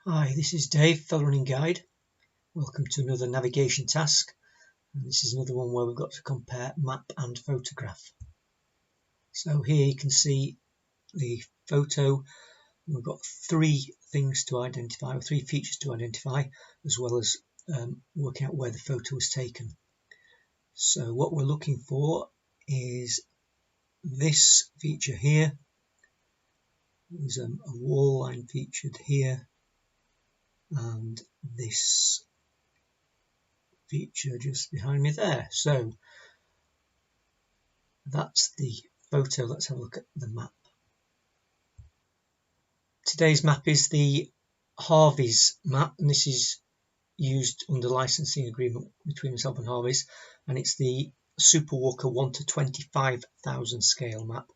Hi, this is Dave, Fell Running Guide. Welcome to another navigation task. And this is another one where we've got to compare map and photograph. So here you can see the photo. We've got three things to identify, or three features to identify, as well as working out where the photo was taken. So what we're looking for is this feature here. There's a wall line featured here, and this feature just behind me there. So that's the photo. Let's have a look at the map. Today's map is the Harvey's map, and this is used under licensing agreement between myself and Harvey's, and it's the Superwalker 1 to 25,000 scale map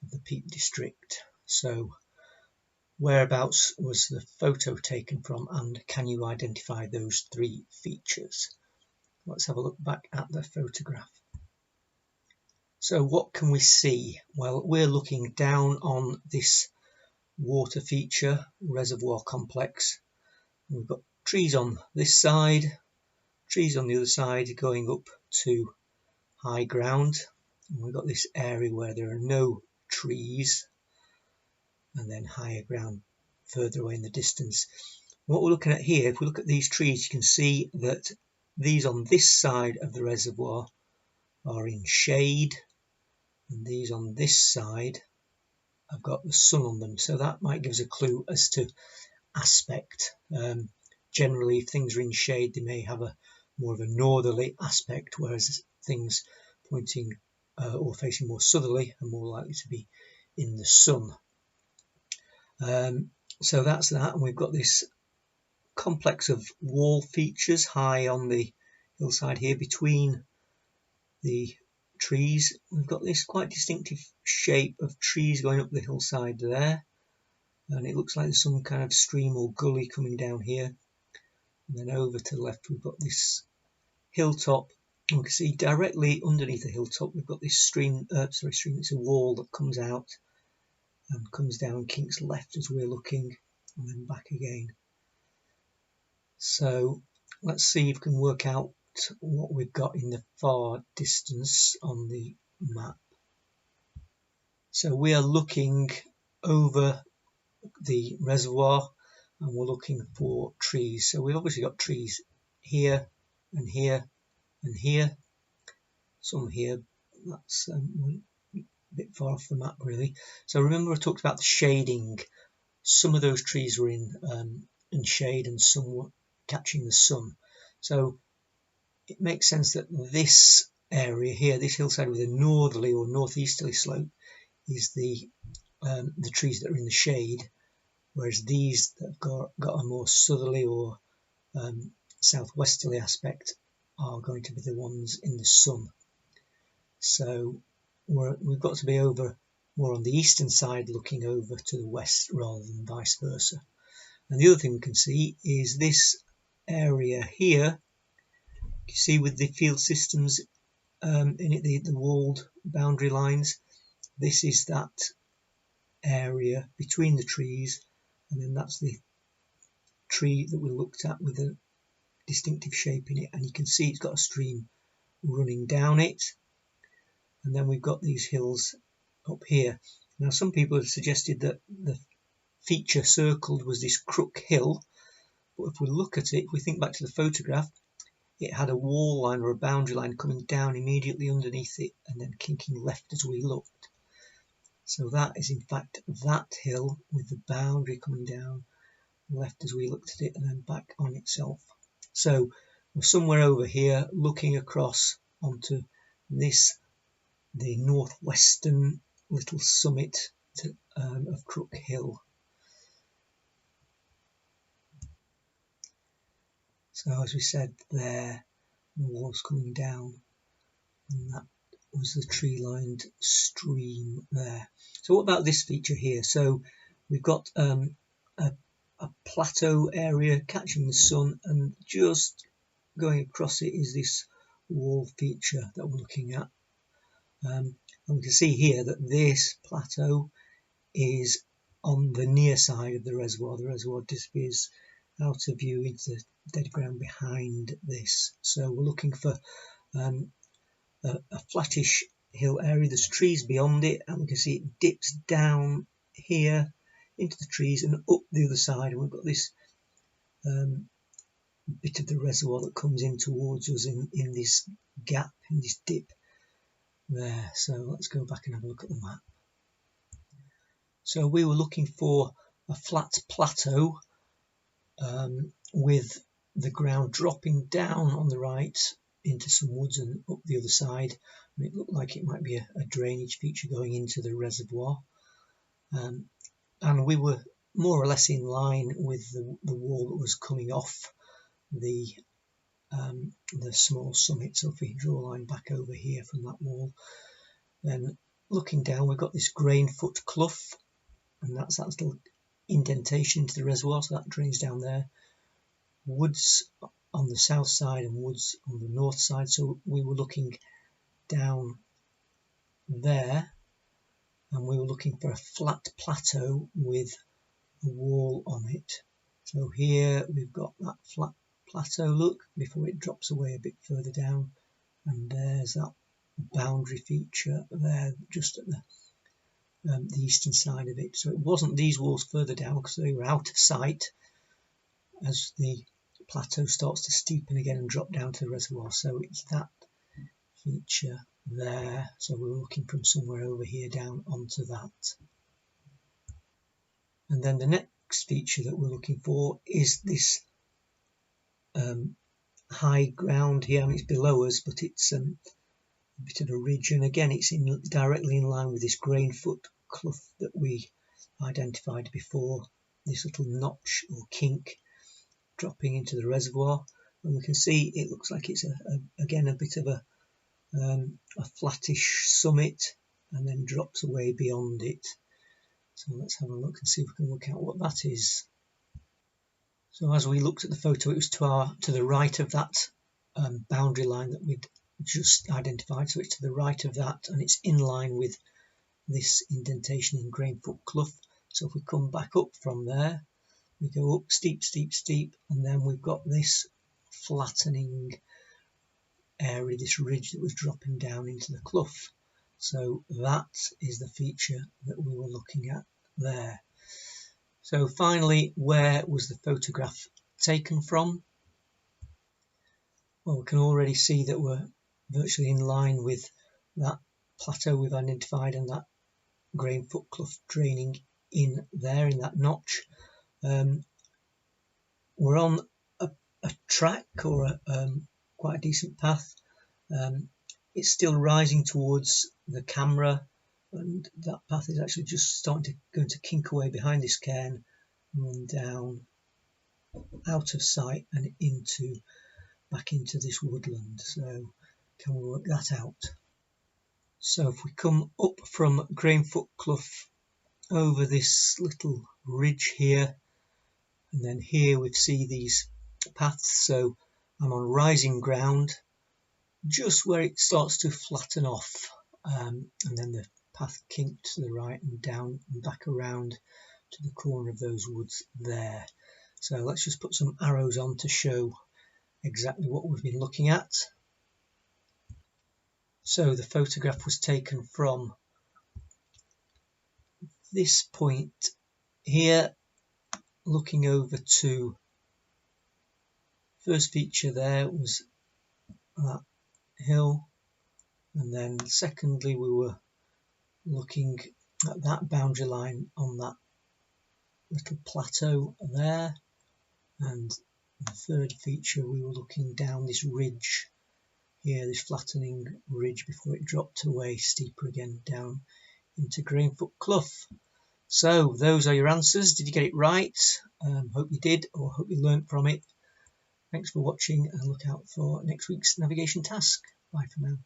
of the Peak District. So whereabouts was the photo taken from, and can you identify those three features? Let's have a look back at the photograph. So what can we see? Well, we're looking down on this water feature, reservoir complex. We've got trees on this side, trees on the other side going up to high ground. And we've got this area where there are no trees, and then higher ground further away in the distance. What we're looking at here, if we look at these trees, you can see that these on this side of the reservoir are in shade, and these on this side have got the sun on them, so that might give us a clue as to aspect. Generally, if things are in shade, they may have a more of a northerly aspect, whereas things pointing or facing more southerly are more likely to be in the sun. So that's that, and we've got this complex of wall features high on the hillside here between the trees. We've got this quite distinctive shape of trees going up the hillside there, and it looks like there's some kind of stream or gully coming down here. And then over to the left we've got this hilltop. You can see directly underneath the hilltop we've got this it's a wall that comes out and comes down, kinks left as we're looking, and then back again. So let's see if we can work out what we've got in the far distance on the map. So we are looking over the reservoir and we're looking for trees. So we've obviously got trees here and here and here, some here. That's a bit far off the map really. So remember I talked about the shading. Some of those trees were in shade and some were catching the sun. So it makes sense that this area here, this hillside with a northerly or northeasterly slope, is the trees that are in the shade, whereas these that have got a more southerly or southwesterly aspect are going to be the ones in the sun. So we've got to be over more on the eastern side, looking over to the west rather than vice versa. And the other thing we can see is this area here. You see with the field systems in it, the walled boundary lines, this is that area between the trees, and then that's the tree that we looked at with a distinctive shape in it, and you can see it's got a stream running down it. And then we've got these hills up here. Now some people have suggested that the feature circled was this Crook Hill, but if we look at it, if we think back to the photograph, it had a wall line or a boundary line coming down immediately underneath it and then kinking left as we looked. So that is in fact that hill with the boundary coming down left as we looked at it and then back on itself. So we're somewhere over here looking across onto this, the northwestern little summit of Crook Hill. So as we said there, the wall's coming down, and that was the tree-lined stream there. So what about this feature here? So we've got a plateau area catching the sun, and just going across it is this wall feature that we're looking at. And we can see here that this plateau is on the near side of the reservoir. The reservoir disappears out of view into the dead ground behind this. So we're looking for a flattish hill area. There's trees beyond it, and we can see it dips down here into the trees and up the other side, and we've got this bit of the reservoir that comes in towards us in this gap, in this dip there. So let's go back and have a look at the map. So we were looking for a flat plateau with the ground dropping down on the right into some woods and up the other side, and it looked like it might be a drainage feature going into the reservoir, and we were more or less in line with the wall that was coming off the small summit. So if we draw a line back over here from that wall, then looking down, we've got this grain-foot clough, and that's that little indentation into the reservoir, so that drains down there. Woods on the south side and woods on the north side, so we were looking down there, and we were looking for a flat plateau with a wall on it. So here we've got that flat plateau look before it drops away a bit further down, and there's that boundary feature there just at the eastern side of it. So it wasn't these walls further down because they were out of sight as the plateau starts to steepen again and drop down to the reservoir. So it's that feature there. So we're looking from somewhere over here down onto that. And then the next feature that we're looking for is this high ground here. I mean, it's below us, but it's a bit of a ridge, and again it's directly in line with this grain-foot clough that we identified before, this little notch or kink dropping into the reservoir, and we can see it looks like it's again a bit of a flattish summit and then drops away beyond it. So let's have a look and see if we can work out what that is. So as we looked at the photo, it was to the right of that boundary line that we'd just identified. So it's to the right of that, and it's in line with this indentation in grain-foot clough. So if we come back up from there, we go up steep, steep, steep, and then we've got this flattening area, this ridge that was dropping down into the clough. So that is the feature that we were looking at there. So finally, where was the photograph taken from? Well, we can already see that we're virtually in line with that plateau we've identified and that grain-foot clough draining in there in that notch. We're on a track or quite a decent path. It's still rising towards the camera, and that path is actually just starting to going to kink away behind this cairn and run down out of sight and back into this woodland. So can we work that out? So if we come up from Grain-foot Clough over this little ridge here, and then here we see these paths. So I'm on rising ground just where it starts to flatten off, and then the path kinked to the right and down and back around to the corner of those woods there. So let's just put some arrows on to show exactly what we've been looking at. So the photograph was taken from this point here, looking over to first feature there was that hill, and then secondly we were looking at that boundary line on that little plateau there, and the third feature we were looking down this ridge here, this flattening ridge before it dropped away steeper again down into Grain-foot Clough. So those are your answers. Did you get it right? Hope you did, or hope you learnt from it. Thanks for watching, and look out for next week's navigation task. Bye for now.